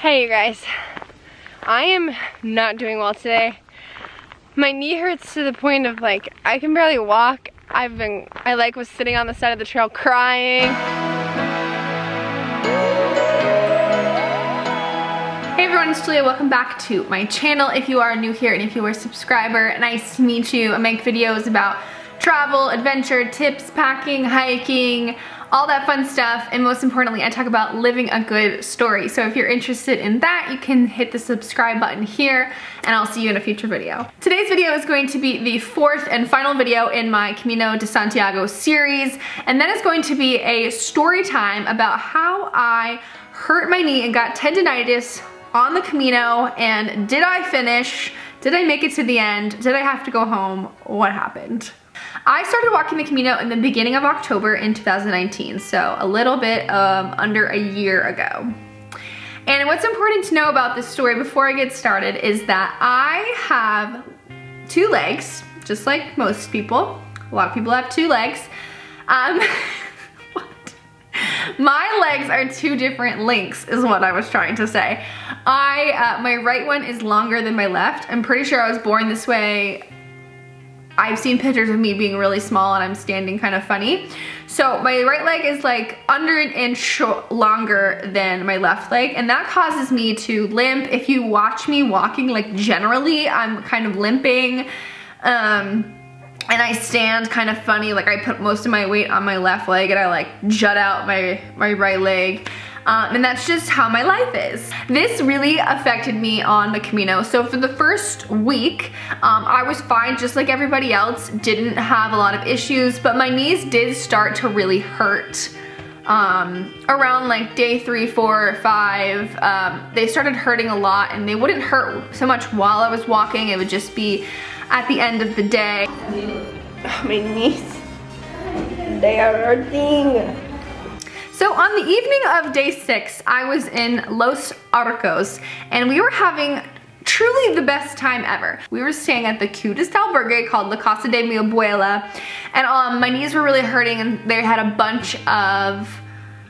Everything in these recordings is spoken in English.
Hey you guys, I am not doing well today. My knee hurts to the point of like, I can barely walk. I was sitting on the side of the trail crying. Hey everyone, it's Julia. Welcome back to my channel. If you are new here and if you are a subscriber, nice to meet you. I make videos about travel, adventure, tips, packing, hiking, all that fun stuff, and most importantly, I talk about living a good story. So if you're interested in that, you can hit the subscribe button here, and I'll see you in a future video. Today's video is going to be the fourth and final video in my Camino de Santiago series, and that is going to be a story time about how I hurt my knee and got tendinitis on the Camino, and did I finish? Did I make it to the end? Did I have to go home? What happened? I started walking the Camino in the beginning of October in 2019, so a little bit under a year ago. And what's important to know about this story before I get started is that I have two legs, just like most people. A lot of people have two legs. My legs are two different lengths is what I was trying to say. My right one is longer than my left. I'm pretty sure I was born this way. I've seen pictures of me being really small and I'm standing kind of funny. So my right leg is like under an inch longer than my left leg, and that causes me to limp. If you watch me walking, like generally I'm kind of limping, and I stand kind of funny, like I put most of my weight on my left leg and I like jut out my right leg. And that's just how my life is. This really affected me on the Camino. So for the first week, I was fine just like everybody else, didn't have a lot of issues, but my knees did start to really hurt. Around like day 3, 4, 5, they started hurting a lot, and they wouldn't hurt so much while I was walking, it would just be at the end of the day. My knees, they are hurting. So on the evening of day 6, I was in Los Arcos, and we were having truly the best time ever. We were staying at the cutest albergue called La Casa de mi Abuela, and my knees were really hurting, and they had a bunch of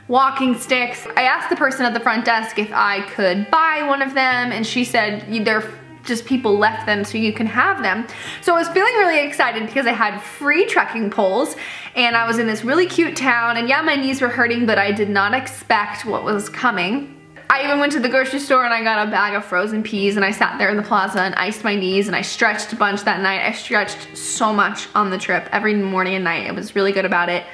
walking sticks. I asked the person at the front desk if I could buy one of them, and she said they're just people left them so you can have them. So I was feeling really excited because I had free trekking poles and I was in this really cute town, and yeah, my knees were hurting, but I did not expect what was coming. I even went to the grocery store and I got a bag of frozen peas, and I sat there in the plaza and iced my knees, and I stretched a bunch that night. I stretched so much on the trip, every morning and night. I was really good about it.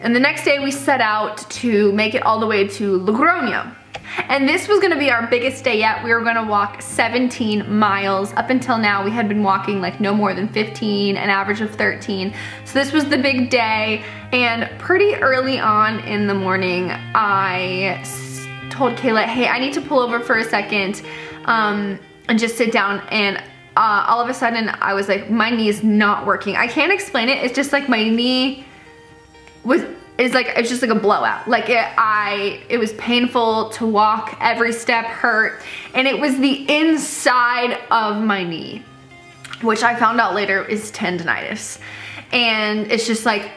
And the next day we set out to make it all the way to Logroño. And this was gonna be our biggest day yet. We were gonna walk 17 miles. Up until now, we had been walking like no more than 15, an average of 13. So this was the big day, and pretty early on in the morning, I told Kayla, hey, I need to pull over for a second and just sit down, and all of a sudden, I was like, my knee is not working. I can't explain it, it's just like my knee it's just like a blowout. Like it was painful to walk, every step hurt, and it was the inside of my knee, which I found out later is tendinitis. And it's just like,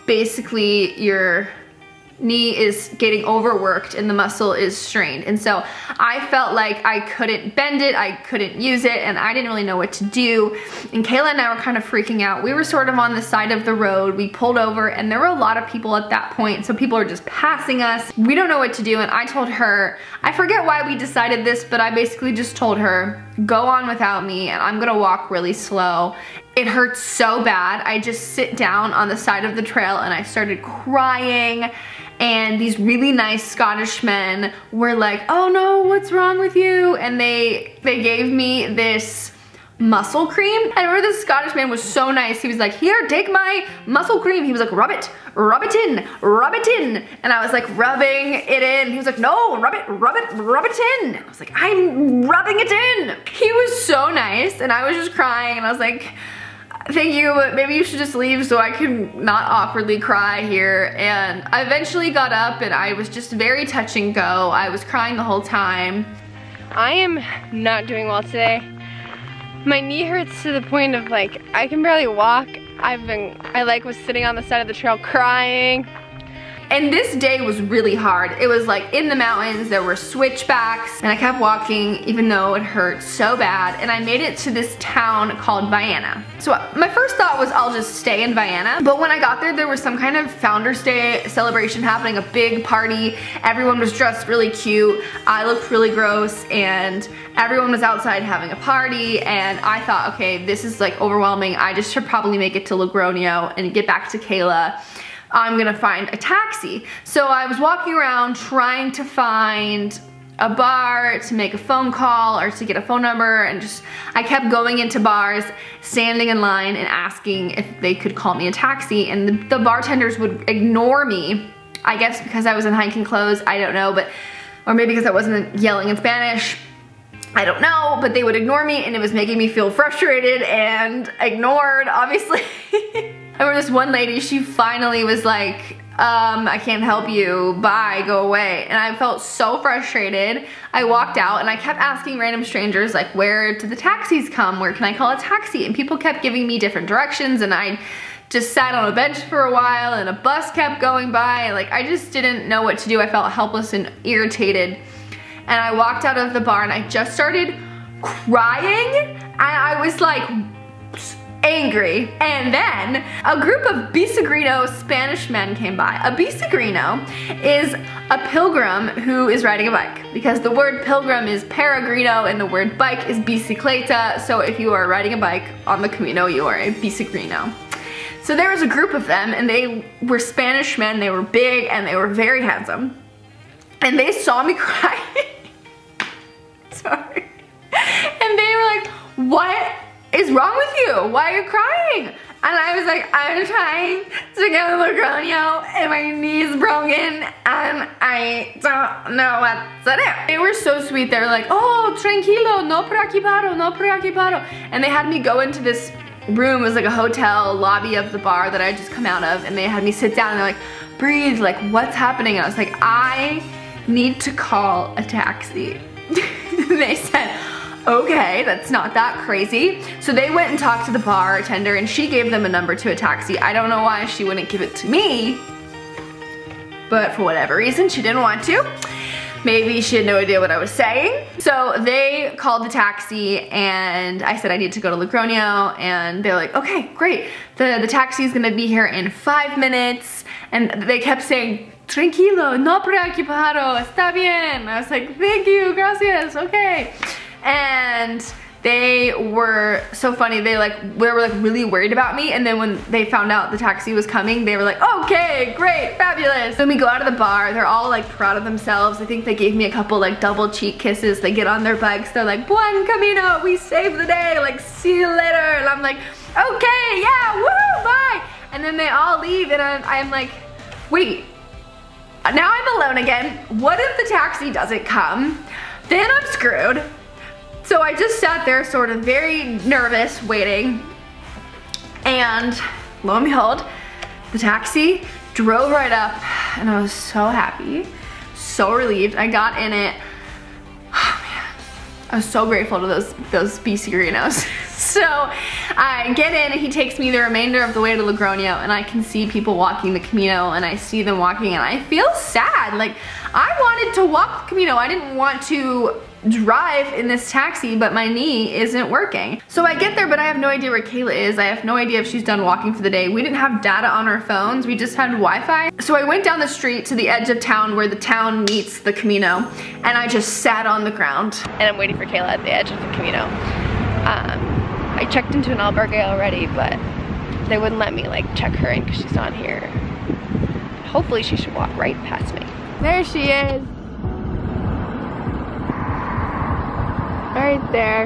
basically your knee is getting overworked and the muscle is strained. And so I felt like I couldn't bend it, I couldn't use it, and I didn't really know what to do. And Kayla and I were kind of freaking out. We were sort of on the side of the road. We pulled over and there were a lot of people at that point, so people are just passing us. We don't know what to do, and I told her, I forget why we decided this, but I basically just told her, go on without me and I'm gonna walk really slow. It hurts so bad. I just sit down on the side of the trail and I started crying. And these really nice Scottish men were like, oh no, what's wrong with you? And they gave me this muscle cream. And I remember this Scottish man was so nice. He was like, here, take my muscle cream. He was like, rub it in, rub it in. And I was like rubbing it in. He was like, no, rub it in. I was like, I'm rubbing it in. He was so nice, and I was just crying, and I was like, thank you, but maybe you should just leave so I can not awkwardly cry here. And I eventually got up, and I was just very touch and go. I was crying the whole time. I am not doing well today. My knee hurts to the point of like, I can barely walk. I was sitting on the side of the trail crying. And this day was really hard. It was like in the mountains, there were switchbacks, and I kept walking even though it hurt so bad. And I made it to this town called Vienna. So my first thought was I'll just stay in Vienna. But when I got there was some kind of Founder's Day celebration happening, a big party. Everyone was dressed really cute. I looked really gross, and everyone was outside having a party. And I thought, okay, this is like overwhelming. I just should probably make it to Logroño and get back to Kayla. I'm gonna find a taxi. So I was walking around trying to find a bar to make a phone call or to get a phone number, and just, I kept going into bars, standing in line and asking if they could call me a taxi, and the bartenders would ignore me. I guess because I was in hiking clothes, I don't know, but, or maybe because I wasn't yelling in Spanish, I don't know, but they would ignore me, and it was making me feel frustrated and ignored, obviously. I remember this one lady, she finally was like, I can't help you, bye, go away. And I felt so frustrated. I walked out and I kept asking random strangers, like, where do the taxis come? Where can I call a taxi? And people kept giving me different directions, and I just sat on a bench for a while, and a bus kept going by. Like, I just didn't know what to do. I felt helpless and irritated. And I walked out of the bar and I just started crying, and I was like, angry. And then a group of bisagrino Spanish men came by. A bisagrino is a pilgrim who is riding a bike, because the word pilgrim is peregrino and the word bike is bicicleta. So if you are riding a bike on the Camino, you are a bisagrino. So there was a group of them, and they were Spanish men. They were big and they were very handsome. And they saw me crying. Sorry. And they were like, what is wrong with you? Why are you crying? And I was like, I'm trying to get to Logroño and my knee's broken and I don't know what to do. They were so sweet. They were like, oh, tranquilo, no preocupado, no preocupado. And they had me go into this room. It was like a hotel lobby of the bar that I had just come out of, and they had me sit down and they're like, breathe, like, what's happening? And I was like, I need to call a taxi. They said, okay, that's not that crazy. So they went and talked to the bartender, and she gave them a number to a taxi. I don't know why she wouldn't give it to me, but for whatever reason, she didn't want to. Maybe she had no idea what I was saying. So they called the taxi, and I said I need to go to Logroño, and they're like, okay, great. The taxi is gonna be here in 5 minutes. And they kept saying, tranquilo, no preocupado, está bien. I was like, thank you, gracias, okay. And they were so funny. They were like really worried about me, and then when they found out the taxi was coming, they were like, okay, great, fabulous. Then we go out of the bar. They're all like proud of themselves. I think they gave me a couple like double cheek kisses. They get on their bikes. They're like, buen camino, we saved the day. Like, see you later. And I'm like, okay, yeah, woo, bye. And then they all leave, and I'm like, wait, now I'm alone again. What if the taxi doesn't come? Then I'm screwed. So I just sat there sort of very nervous waiting, and lo and behold, the taxi drove right up, and I was so happy, so relieved. I got in it. Oh man, I was so grateful to those bisigrinos. So I get in, and he takes me the remainder of the way to Logroño, and I can see people walking the Camino, and I see them walking, and I feel sad. Like, I wanted to walk the Camino. I didn't want to drive in this taxi, but my knee isn't working. So I get there, but I have no idea where Kayla is. I have no idea if she's done walking for the day. We didn't have data on our phones. We just had Wi-Fi. So I went down the street to the edge of town where the town meets the Camino, and I just sat on the ground. And I'm waiting for Kayla at the edge of the Camino. I checked into an albergue already, but they wouldn't let me like check her in because she's not here. Hopefully she should walk right past me. There she is. Right there.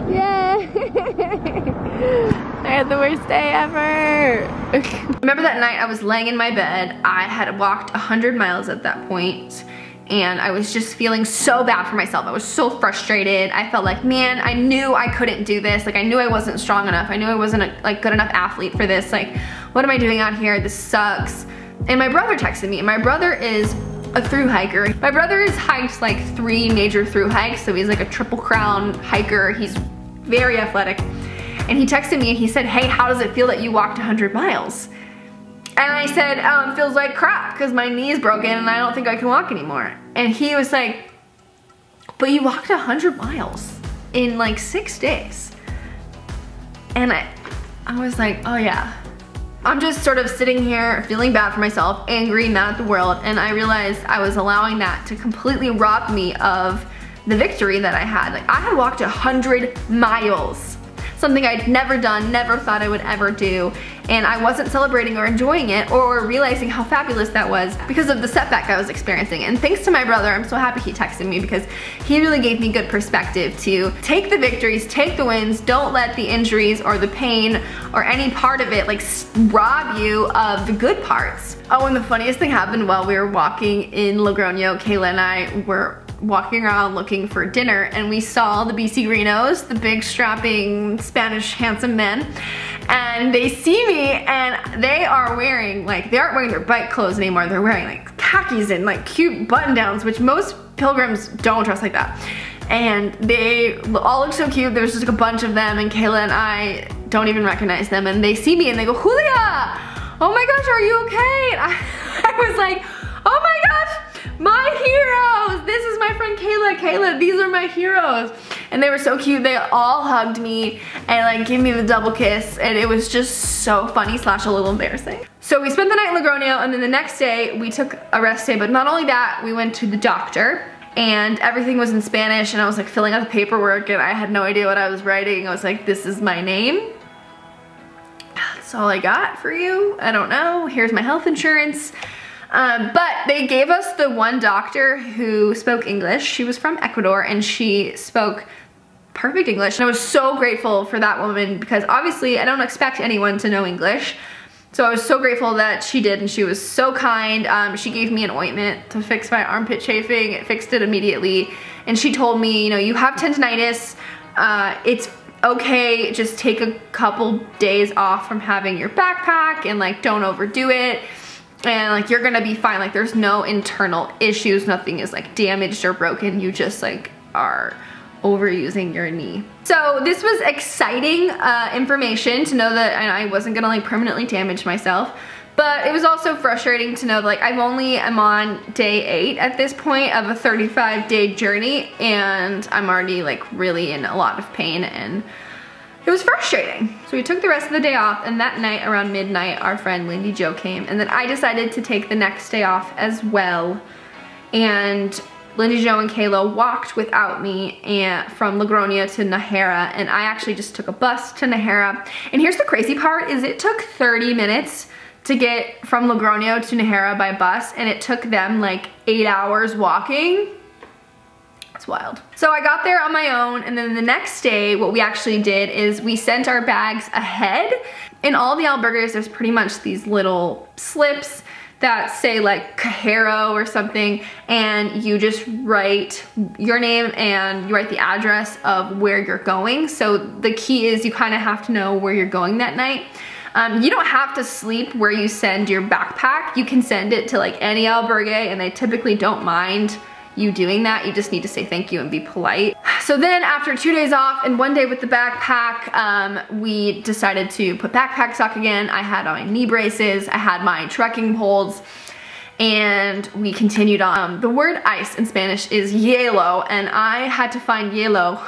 Yay! I had the worst day ever. Remember that night I was laying in my bed. I had walked 100 miles at that point, and I was just feeling so bad for myself. I was so frustrated. I felt like, man, I knew I couldn't do this. Like, I knew I wasn't strong enough. I knew I wasn't a good enough athlete for this. Like, what am I doing out here? This sucks. And my brother texted me, and my brother is a thru hiker. My brother has hiked like 3 major thru hikes, so he's like a Triple Crown hiker. He's very athletic. and he texted me and he said, hey, how does it feel that you walked 100 miles? And I said, it feels like crap because my knee is broken and I don't think I can walk anymore. And he was like, but you walked 100 miles in like 6 days. And I was like, oh yeah. I'm just sort of sitting here feeling bad for myself, angry, mad at the world, and I realized I was allowing that to completely rob me of the victory that I had. Like, I had walked 100 miles, something I'd never done, never thought I would ever do, and I wasn't celebrating or enjoying it or realizing how fabulous that was because of the setback I was experiencing. And thanks to my brother, I'm so happy he texted me because he really gave me good perspective to take the victories, take the wins, don't let the injuries or the pain or any part of it like rob you of the good parts. Oh, and the funniest thing happened while we were walking in Logroño. Kayla and I were walking around looking for dinner and we saw the BC Greenos, the big strapping Spanish handsome men, and they see me and they are wearing, like, they aren't wearing their bike clothes anymore, they're wearing like khakis and like cute button downs, which most pilgrims don't dress like that. And they all look so cute. There's just like a bunch of them and Kayla and I don't even recognize them, and they see me and they go, Julia, oh my gosh, are you okay? And I was like, oh my gosh, my heroes! This is my friend Kayla. Kayla, these are my heroes. And they were so cute. They all hugged me and like gave me the double kiss, and it was just so funny slash a little embarrassing. So we spent the night in Logroño, and then the next day we took a rest day, but not only that, we went to the doctor and everything was in Spanish, and I was like filling out the paperwork and I had no idea what I was writing. I was like, this is my name. That's all I got for you. I don't know. Here's my health insurance. But they gave us the one doctor who spoke English. She was from Ecuador and she spoke perfect English. And I was so grateful for that woman because obviously I don't expect anyone to know English. So I was so grateful that she did, and she was so kind. She gave me an ointment to fix my armpit chafing. It fixed it immediately. And she told me, you know, you have tendinitis. It's okay, just take a couple days off from having your backpack and like don't overdo it. And like you're gonna be fine. Like there's no internal issues, nothing is like damaged or broken. You just like are overusing your knee. So this was exciting information to know that I wasn't gonna like permanently damage myself. But it was also frustrating to know that, like, I'm on day 8 at this point of a 35-day journey, and I'm already like really in a lot of pain, and it was frustrating. So we took the rest of the day off, and that night around midnight, our friend Lindy Jo came, and then I decided to take the next day off as well. And Lindy Jo and Kayla walked without me from Logroño to Najera, and I actually just took a bus to Najera. And here's the crazy part, is it took 30 minutes to get from Logroño to Najera by bus, and it took them like 8 hours walking. It's wild. So I got there on my own, and then the next day what we actually did is we sent our bags ahead. In all the albergues there's pretty much these little slips that say like Cajero or something, and you just write your name and you write the address of where you're going. So the key is you kind of have to know where you're going that night. You don't have to sleep where you send your backpack. You can send it to like any albergue, and they typically don't mind you doing that. You just need to say thank you and be polite. So then after 2 days off and 1 day with the backpack, we decided to put backpack sock again. I had on my knee braces, I had my trekking poles, and we continued on. The word ice in Spanish is hielo, and I had to find hielo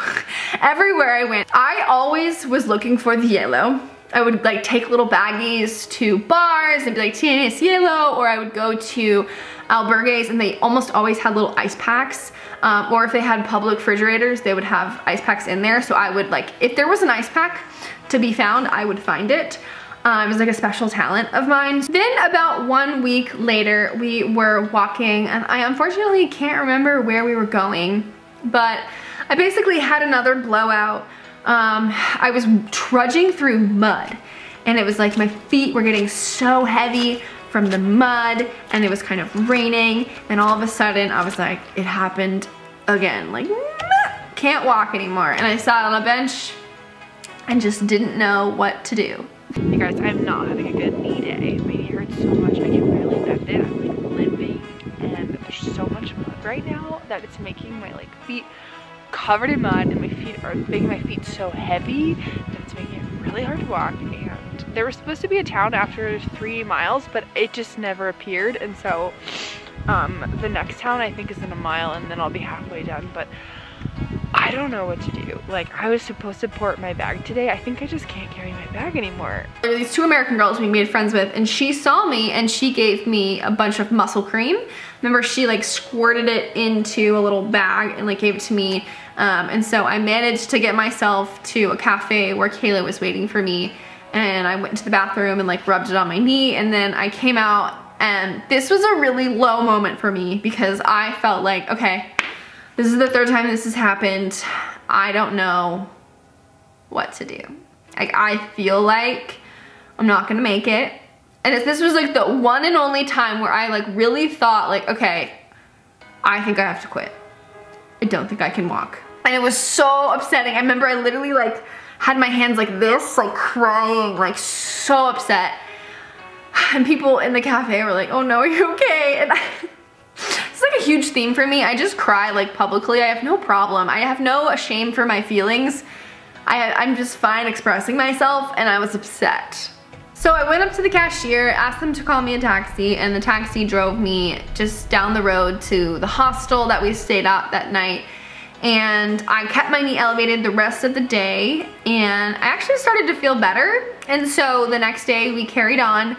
everywhere I went. I always was looking for the hielo. I would like take little baggies to bars and be like, tienes hielo, or I would go to albergues and they almost always had little ice packs, or if they had public refrigerators, they would have ice packs in there. So I would like, if there was an ice pack to be found, I would find it. It was like a special talent of mine. Then about 1 week later, we were walking, and I unfortunately can't remember where we were going, but I basically had another blowout. I was trudging through mud, and it was like my feet were getting so heavy from the mud, and it was kind of raining, and all of a sudden I was like, it happened again, like can't walk anymore. And I sat on a bench and just didn't know what to do. Hey guys, I'm not having a good knee day. My knee hurts so much, I can barely bend it. I'm like limping, and there's so much mud right now that it's making my like feet covered in mud, and my feet are making my feet so heavy that it's making it really hard to walk, and there was supposed to be a town after 3 miles, but it just never appeared, and so the next town I think is in a mile, and then I'll be halfway done, but I don't know what to do. Like, I was supposed to port my bag today. I think I just can't carry my bag anymore. There were these 2 American girls we made friends with, and she saw me and she gave me a bunch of muscle cream. Remember, she like squirted it into a little bag and like gave it to me. And so I managed to get myself to a cafe where Kayla was waiting for me, and I went to the bathroom and like rubbed it on my knee, and then I came out, and this was a really low moment for me because I felt like, okay, this is the 3rd time this has happened. I don't know what to do. Like, I feel like I'm not gonna make it. And this was like the one and only time where I like really thought like, okay, I think I have to quit. I don't think I can walk. And it was so upsetting. I remember I literally like had my hands like this, like crying, like so upset. And people in the cafe were like, oh no, are you okay? And it's like a huge theme for me. I just cry like publicly. I have no problem. I have no shame for my feelings. I'm just fine expressing myself, and I was upset. So I went up to the cashier, asked them to call me a taxi, and the taxi drove me just down the road to the hostel that we stayed at that night. And I kept my knee elevated the rest of the day, and I actually started to feel better. And so the next day we carried on,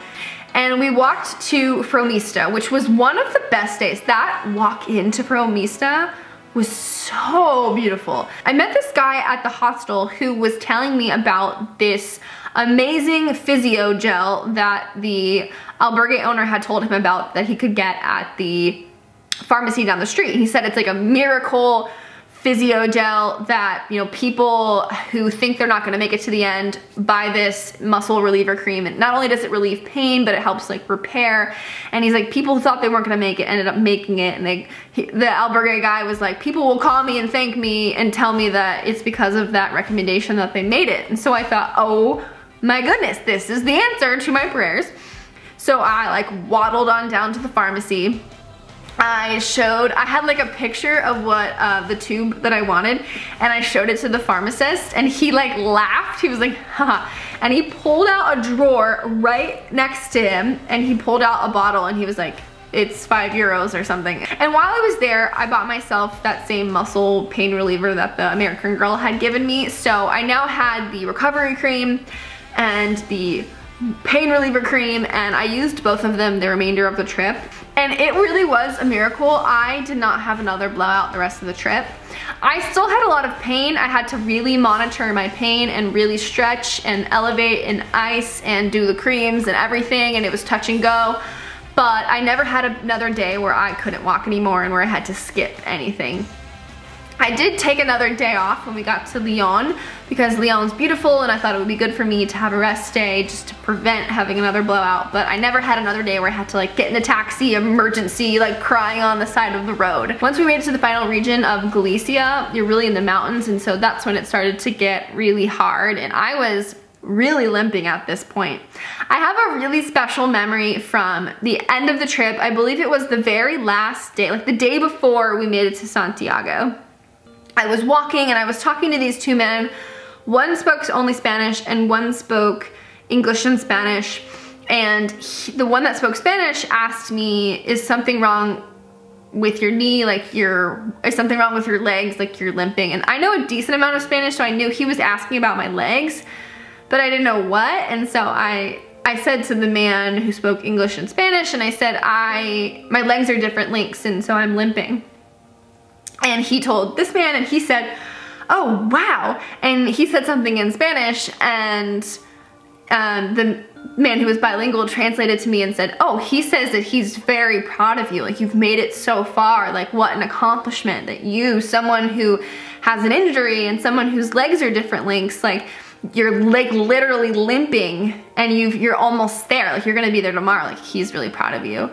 and we walked to Fromista, which was one of the best days. That walk into Fromista was so beautiful. I met this guy at the hostel who was telling me about this amazing physio gel that the albergue owner had told him about that he could get at the pharmacy down the street. He said it's like a miracle physio gel that, you know, people who think they're not gonna make it to the end buy this muscle reliever cream, and not only does it relieve pain, but it helps like repair. And he's like, people who thought they weren't gonna make it ended up making it, and the albergue guy was like, people will call me and thank me and tell me that it's because of that recommendation that they made it. And so I thought, oh my goodness, this is the answer to my prayers. So I like waddled on down to the pharmacy. I had like a picture of what the tube that I wanted, and I showed it to the pharmacist, and he like laughed. He was like, haha, and he pulled out a drawer right next to him, and he pulled out a bottle, and he was like, it's €5 or something. And while I was there, I bought myself that same muscle pain reliever that the American girl had given me. So I now had the recovery cream and the pain reliever cream, and I used both of them the remainder of the trip. And it really was a miracle. I did not have another blowout the rest of the trip. I still had a lot of pain. I had to really monitor my pain and really stretch and elevate and ice and do the creams and everything, and it was touch and go. But I never had another day where I couldn't walk anymore and where I had to skip anything. I did take another day off when we got to Lyon because Lyon's beautiful, and I thought it would be good for me to have a rest day just to prevent having another blowout. But I never had another day where I had to like get in a taxi, emergency, like crying on the side of the road. Once we made it to the final region of Galicia, you're really in the mountains, and so that's when it started to get really hard, and I was really limping at this point. I have a really special memory from the end of the trip. I believe it was the very last day, like the day before we made it to Santiago. I was walking and I was talking to these 2 men. One spoke only Spanish and one spoke English and Spanish. And the one that spoke Spanish asked me, is something wrong with your knee? Like is something wrong with your legs? Like you're limping. And I know a decent amount of Spanish, so I knew he was asking about my legs, but I didn't know what. And so I said to the man who spoke English and Spanish, and I said, my legs are different lengths, and so I'm limping. And he told this man, and he said, oh wow, and he said something in Spanish, and the man who was bilingual translated to me and said, oh, he says that he's very proud of you, like you've made it so far, like what an accomplishment that you, someone who has an injury and someone whose legs are different lengths, like you're like literally limping and you're almost there, like you're gonna be there tomorrow, like he's really proud of you.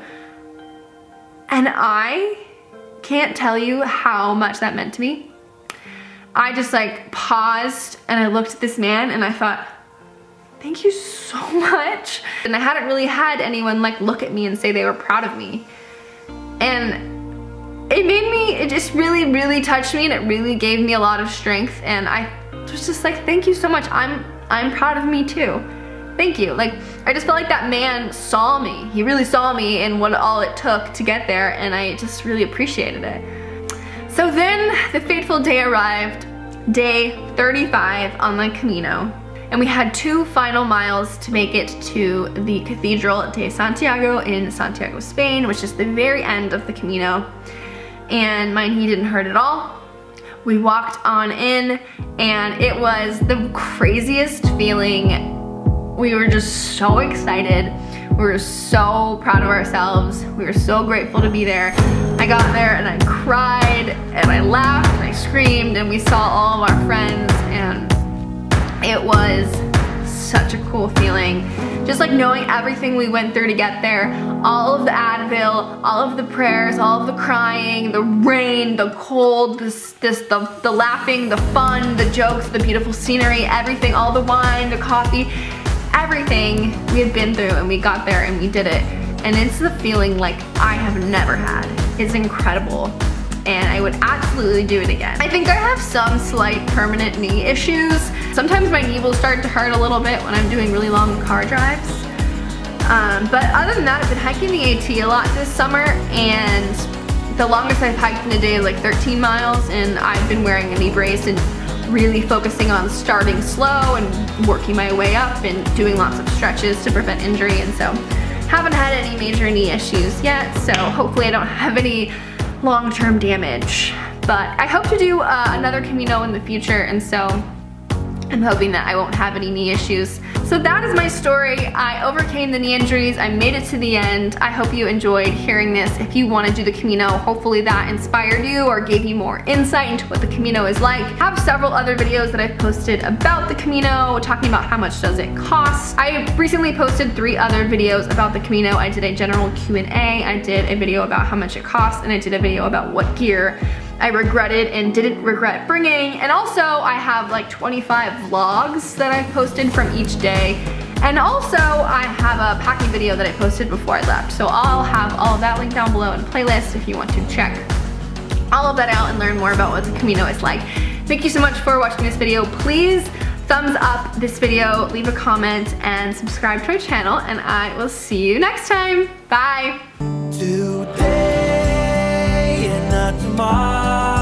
And I can't tell you how much that meant to me. I just like paused and I looked at this man and I thought, thank you so much. And I hadn't really had anyone like look at me and say they were proud of me. And it just really, really touched me, and it really gave me a lot of strength. And I was just like, thank you so much. I'm I'm proud of me too. Thank you. Like, I just felt like that man saw me. He really saw me and what all it took to get there, and I just really appreciated it. So then the fateful day arrived, day 35 on the Camino, and we had 2 final miles to make it to the Cathedral de Santiago in Santiago, Spain, which is the very end of the Camino, and my knee didn't hurt at all. We walked on in, and it was the craziest feeling. We were just so excited. We were so proud of ourselves. We were so grateful to be there. I got there and I cried and I laughed and I screamed, and we saw all of our friends, and it was such a cool feeling. Just like knowing everything we went through to get there, all of the Advil, all of the prayers, all of the crying, the rain, the cold, the laughing, the fun, the jokes, the beautiful scenery, everything, all the wine, the coffee, everything we had been through, and we got there and we did it. And it's the feeling like I have never had. It's incredible, and I would absolutely do it again. I think I have some slight permanent knee issues. Sometimes my knee will start to hurt a little bit when I'm doing really long car drives. But other than that, I've been hiking the AT a lot this summer, and the longest I've hiked in a day is like 13 miles, and I've been wearing a knee brace and really focusing on starting slow and working my way up and doing lots of stretches to prevent injury, and so haven't had any major knee issues yet, so hopefully I don't have any long-term damage. But I hope to do another Camino in the future, and so I'm hoping that I won't have any knee issues. So that is my story. I overcame the knee injuries. I made it to the end. I hope you enjoyed hearing this. If you want to do the Camino, hopefully that inspired you or gave you more insight into what the Camino is like. I have several other videos that I've posted about the Camino, talking about how much does it cost. I recently posted 3 other videos about the Camino. I did a general Q&A, I did a video about how much it costs, and I did a video about what gear I regretted and didn't regret bringing. And also I have like 25 vlogs that I've posted from each day. And also I have a packing video that I posted before I left. So I'll have all of that linked down below in a playlist if you want to check all of that out and learn more about what the Camino is like. Thank you so much for watching this video. Please thumbs up this video, leave a comment, and subscribe to our channel, and I will see you next time. Bye. Today and not tomorrow.